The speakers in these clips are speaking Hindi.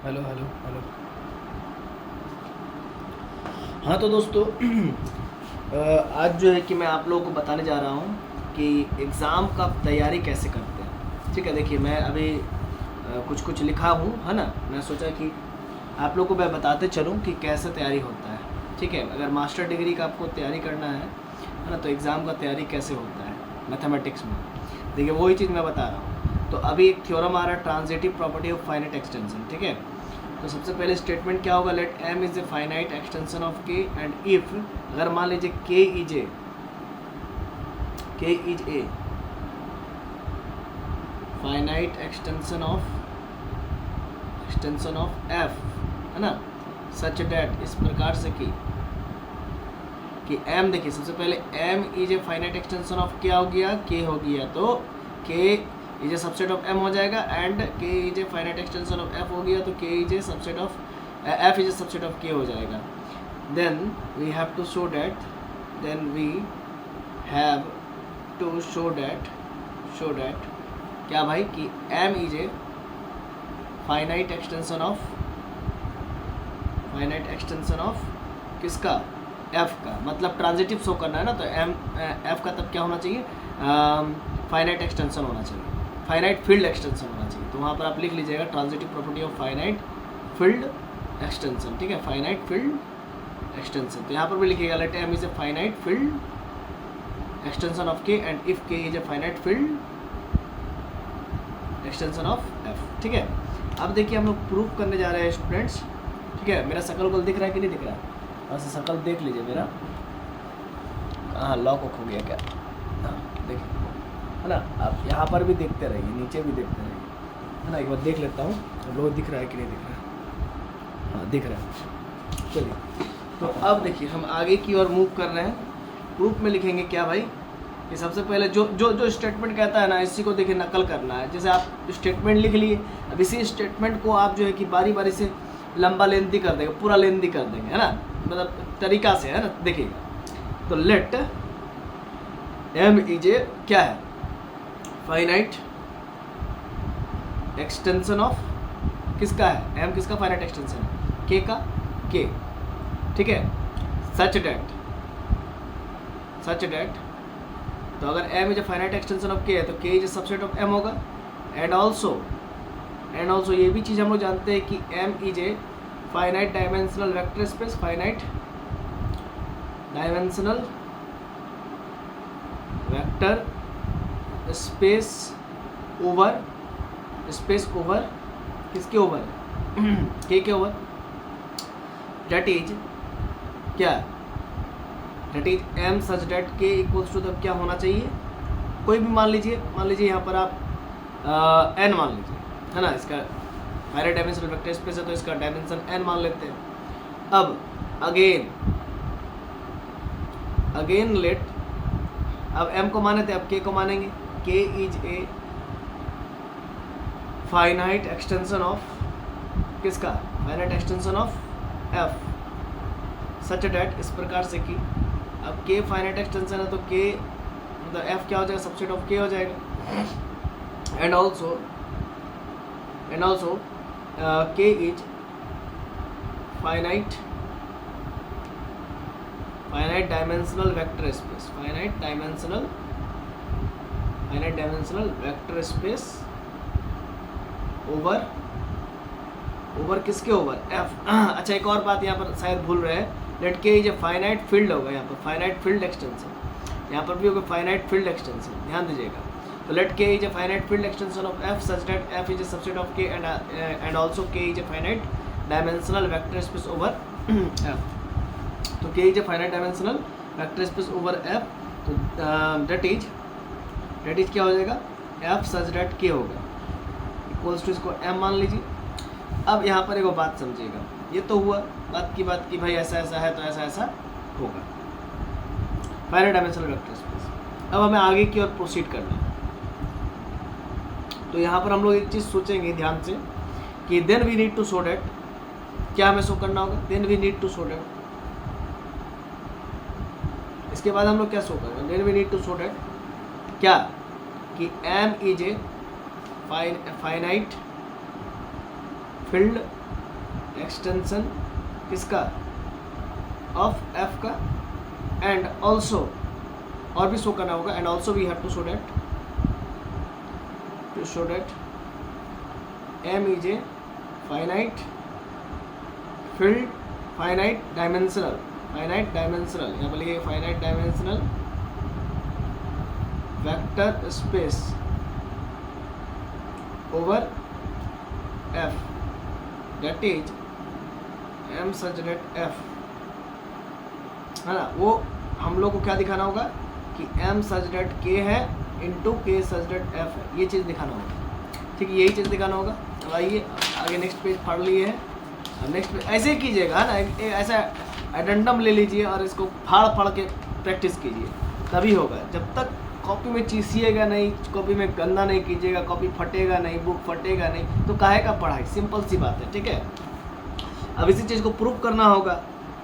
Hello hello hello. हाँ तो दोस्तों आज जो है कि मैं आप लोगों को बताने जा रहा हूँ कि एग्ज़ाम का तैयारी कैसे करते हैं। ठीक है, देखिए मैं अभी कुछ कुछ लिखा हूँ, है ना। मैं सोचा कि आप लोगों को मैं बताते चलूँ कि कैसे तैयारी होता है। ठीक है, अगर मास्टर डिग्री का आपको तैयारी करना है ना, तो एग्ज़ाम का तैयारी कैसे होता है मैथमेटिक्स में। देखिए वही चीज़ मैं बता रहा हूँ। तो अभी एक थ्योरम आ रहा है, transitive property of finite extension. ठीक है, तो सबसे पहले स्टेटमेंट क्या होगा, let M is a finite extension of K and if, अगर मान लीजिए K is a finite extension of F, है ना, सच डेट, इस प्रकार से कि एम, देखिए सबसे पहले M is a finite extension of क्या हो गया, के हो गया, तो K is a subset of M हो जाएगा, and K is a finite extension of F हो गया, तो K is a subset of F is a subset of K हो जाएगा। Then we have to show that क्या भाई, कि M is a finite extension of किसका, एफ का, मतलब ट्रांजिटिव शो करना है ना, तो एम एफ का तब क्या होना चाहिए, फाइनाइट एक्सटेंशन होना चाहिए, फाइनाइट फील्ड एक्सटेंशन होना चाहिए। तो वहाँ पर आप लिख लीजिएगा transitive property of finite field extension. ठीक है, फाइनाइट फील्ड एक्सटेंशन, तो यहाँ पर भी लिखिएगा let M is a finite field extension of K and if K is a finite field extension of F. ठीक है, अब देखिए हम लोग प्रूफ करने जा रहे हैं स्टूडेंट्स। ठीक है, मेरा शकल को दिख रहा है कि नहीं दिख रहा है, बस शकल देख लीजिए मेरा। हाँ, लॉक हो गया क्या, हाँ देखिए, है ना। आप यहाँ पर भी देखते रहिए, नीचे भी देखते रहिए, है ना। एक बार देख लेता हूँ अब लोग दिख रहा है कि नहीं दिख रहा है। हाँ दिख रहा है, चलिए। तो अब देखिए हम आगे की ओर मूव कर रहे हैं। प्रूफ में लिखेंगे क्या भाई, कि सबसे पहले जो स्टेटमेंट कहता है ना, इसी को देखिए नकल करना है। जैसे आप स्टेटमेंट लिख लिए, अब इसी स्टेटमेंट को आप जो है कि बारी बारी से लंबा लेंथी कर देंगे, पूरा लेंथी कर देंगे, है ना, मतलब तरीका से, है ना। देखिएगा, तो लेट एम इज ए क्या है, फाइनाइट एक्सटेंशन ऑफ किसका है, एम किसका फाइनाइट एक्सटेंशन है, के का, के। ठीक है, सच डेट, तो अगर m is a finite extension of k है तो k is a subset of m होगा। एंड ऑल्सो ये भी चीज़ हम लोग जानते हैं कि m is a finite dimensional vector space, finite dimensional vector space over किसके ओवर, k के ओवर। डेट इज क्या, that is m such that k equals to, तब क्या होना चाहिए, कोई भी मान लीजिए यहाँ पर आप n मान लीजिए, है ना। इसका फाइनाइट डायमेंशनल वेक्टर स्पेस है तो इसका डायमेंशन n मान लेते हैं। अब अगेन लेट, अब m को माने थे, अब k को मानेंगे। k is a finite extension of किसका, finite extension of f such that, इस प्रकार से कि अब k फाइनाइट एक्सटेंशन है तो k मतलब f क्या हो जाएगा, सबसेट ऑफ k हो जाएगा। And also k is finite dimensional vector space, finite dimensional vector space over किसके ओवर, f। अच्छा, एक और बात यहाँ पर शायद भूल रहे हैं, late K is a finite field होगा, यहाँ पर फाइनाइट फील्ड एक्सटेंशन, यहाँ पर भी होगा फाइनाइट फील्ड एक्सटेंशन, ध्यान दीजिएगा। तो let K is a finite field extension of F such that F is a subset of K and also K is a finite dimensional vector space over F. तो K is a finite dimensional vector space over F, तो डेट इज क्या हो जाएगा, एफ सच डेट के होगा, इक्वल्स टू इसको एम मान लीजिए। अब यहाँ पर एक बात समझिएगा, ये तो हुआ बात की भाई ऐसा है तो ऐसा होगा, फाइनाइट डायमेंशनल वेक्टर स्पेस। अब हमें आगे की ओर प्रोसीड करना है। तो यहाँ पर हम लोग एक चीज़ सोचेंगे ध्यान से कि then we need to show that, क्या हमें शो करना होगा, then we need to show that. इसके बाद हम लोग क्या शो करेंगे, then we need to show that क्या, कि m is a finite field extension किसका, ऑफ एफ का, एंड ऑल्सो, और भी शो करना होगा, and also we have to show that M is a finite field, finite dimensional, यहाँ पर लिखिए finite dimensional vector space over F, that is am such that F, है ना। वो हम लोग को क्या दिखाना होगा कि एम सच दैट के है इंटू के सच दैट एफ है, ये चीज़ दिखाना होगा, ठीक है, यही चीज़ दिखाना होगा। तो आइए आगे नेक्स्ट पेज पढ़ लिए है, नेक्स्ट पेज ऐसे ही कीजिएगा, है ना, ऐसा एडेंडम ले लीजिए और इसको फाड़ के प्रैक्टिस कीजिए, तभी होगा। जब तक कॉपी में चीसिएगा नहीं, कॉपी में गंदा नहीं कीजिएगा, कॉपी फटेगा नहीं, बुक फटेगा नहीं, तो काहे का पढ़ाई, सिंपल सी बात है, ठीक है। अब इसी चीज़ को प्रूव करना होगा,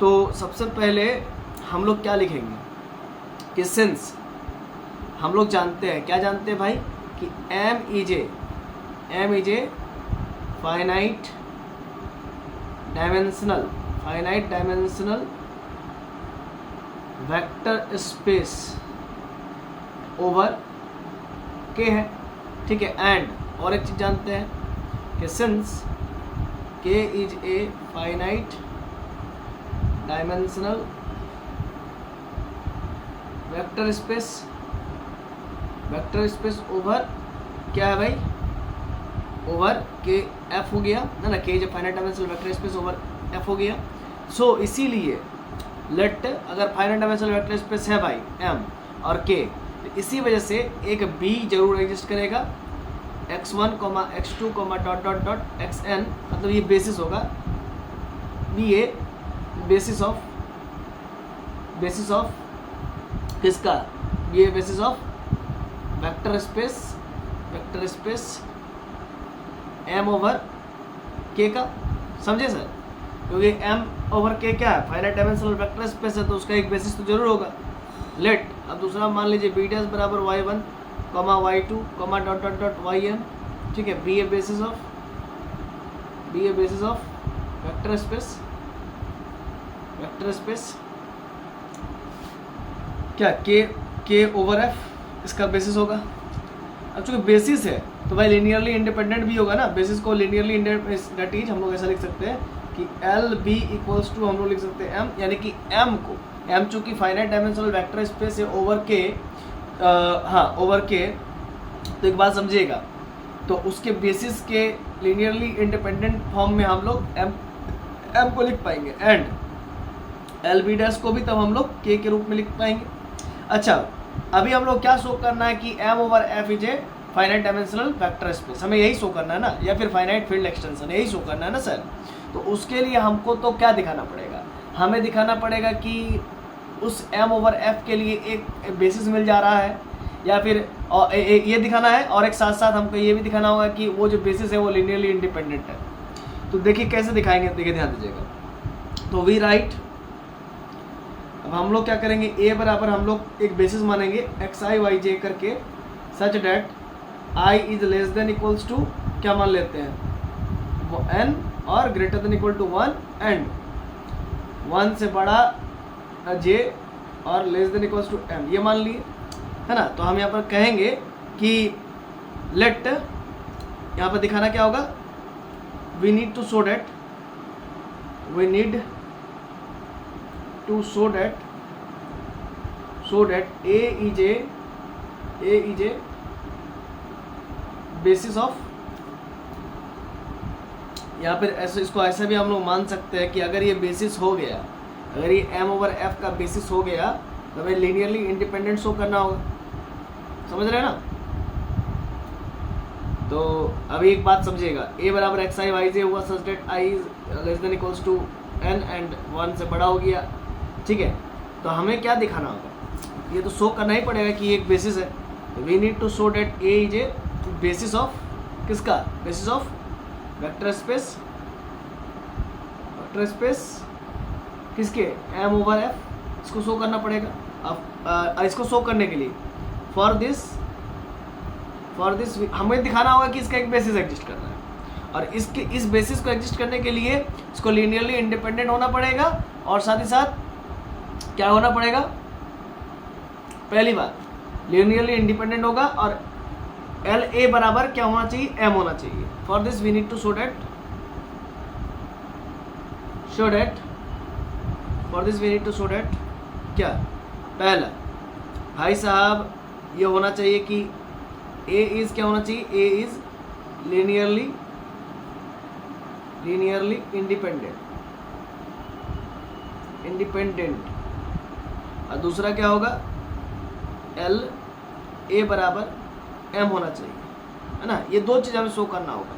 तो सबसे पहले हम लोग क्या लिखेंगे कि सिंस हम लोग जानते हैं, क्या जानते हैं भाई, कि M is a finite dimensional vector space over K है, ठीक है। एंड और एक चीज़ जानते हैं कि सिंस के is a finite dimensional vector space over क्या है भाई, ओवर के एफ हो गया ना, के जो finite dimensional vector space over F हो गया। सो इसीलिए लेट, अगर फाइनाइट डायमेंशनल वेक्टर स्पेस है भाई एम और के, तो इसी वजह से एक बी जरूर एग्जिस्ट करेगा, x1, x2, xn, मतलब ये बेसिस होगा, बी ए बेसिस ऑफ किसका, ये basis of vector space M over K का, समझे सर, क्योंकि एम ओवर के क्या है, फाइनाइट डायमेंशनल वेक्टर स्पेस है, तो उसका एक बेसिस तो जरूर होगा। लेट, अब दूसरा मान लीजिए बी डैश बराबर y1, y2, yn, ठीक है, be a basis of vector space क्या, के ओवर एफ इसका बेसिस होगा। अब चूँकि बेसिस है तो भाई लीनियरली इंडिपेंडेंट भी होगा ना, बेसिस को लीनियरली इंडिपेंडेंट, दैट इज हम लोग ऐसा लिख सकते हैं कि एल बी इक्वल्स टू, हम लोग लिख सकते हैं एम, यानी कि एम को, एम चूँकि फाइनाइट डायमेंशनल वेक्टर स्पेस है ओवर के, ओवर के, तो एक बात समझिएगा, तो उसके बेसिस के लीनियरली इंडिपेंडेंट फॉर्म में हम लोग एम को लिख पाएंगे, एंड एल बी डैश को भी तब हम लोग के रूप में लिख पाएंगे। अच्छा, अभी हम लोग क्या शो करना है कि M over F is a finite dimensional vector space, हमें यही शो करना है ना, या फिर फाइनाइट फील्ड एक्सटेंशन, यही शो करना है ना सर। तो उसके लिए हमको तो क्या दिखाना पड़ेगा, हमें दिखाना पड़ेगा कि उस एम ओवर एफ के लिए एक बेसिस मिल जा रहा है, या फिर ये दिखाना है, और एक साथ साथ हमको ये भी दिखाना होगा कि वो जो बेसिस है वो लीनियरली इंडिपेंडेंट है। तो देखिए कैसे दिखाएंगे, देखिए ध्यान दीजिएगा। तो वी राइट, अब हम लोग क्या करेंगे, ए बराबर हम लोग एक बेसिस मानेंगे xi yj करके, such that i is less than equals to, क्या मान लेते हैं, वो n और greater than equal to 1, and 1 से बड़ा j और less than equals to m, ये मान लिए, है ना। तो हम यहाँ पर कहेंगे कि लेट, यहाँ पर दिखाना क्या होगा, we need to show that a is a basis of, यहाँ पर ऐसे, इसको ऐसा भी हम लोग मान सकते हैं कि अगर ये बेसिस हो गया, अगर ये m ओवर f का बेसिस हो गया, तो हमें लीनियरली इंडिपेंडेंट शो करना होगा, समझ रहे हैं ना। तो अभी एक बात समझिएगा, a बराबर xi yj हुआ such that i less than equals to n and 1 से बड़ा हो गया, ठीक है। तो हमें क्या दिखाना होगा, ये तो शो करना ही पड़ेगा कि ये एक बेसिस है। We need to show that a is a basis of किसका, बेसिस ऑफ वेक्टर स्पेस किसके, m ओवर f, इसको शो करना पड़ेगा। अब इसको शो करने के लिए फॉर दिस हमें दिखाना होगा कि इसका एक बेसिस एग्जिस्ट कर रहा है, और इसके इस बेसिस को एग्जिस्ट करने के लिए इसको लीनियरली इंडिपेंडेंट होना पड़ेगा और साथ ही साथ क्या होना पड़ेगा, पहली बात लीनियरली इंडिपेंडेंट होगा और एल ए बराबर क्या होना चाहिए, एम होना चाहिए। For this we need to show that for this we need to show that क्या, पहला भाई साहब ये होना चाहिए कि ए इज क्या होना चाहिए, ए इज लीनियरली इंडिपेंडेंट और दूसरा क्या होगा, एल ए बराबर एम होना चाहिए, है ना। ये दो चीज़ हमें शो करना होगा।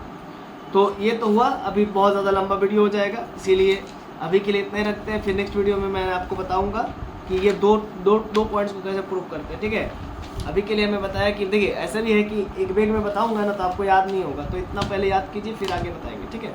तो ये तो हुआ, अभी बहुत ज़्यादा लंबा वीडियो हो जाएगा, इसीलिए अभी के लिए इतना ही रखते हैं। फिर नेक्स्ट वीडियो में मैं आपको बताऊंगा कि ये दो पॉइंट्स को कैसे प्रूव करते हैं, ठीक है। अभी के लिए हमें बताया कि देखिए ऐसा भी है कि एक बेग में बताऊंगा ना तो आपको याद नहीं होगा, तो इतना पहले याद कीजिए फिर आगे बताएंगे, ठीक है।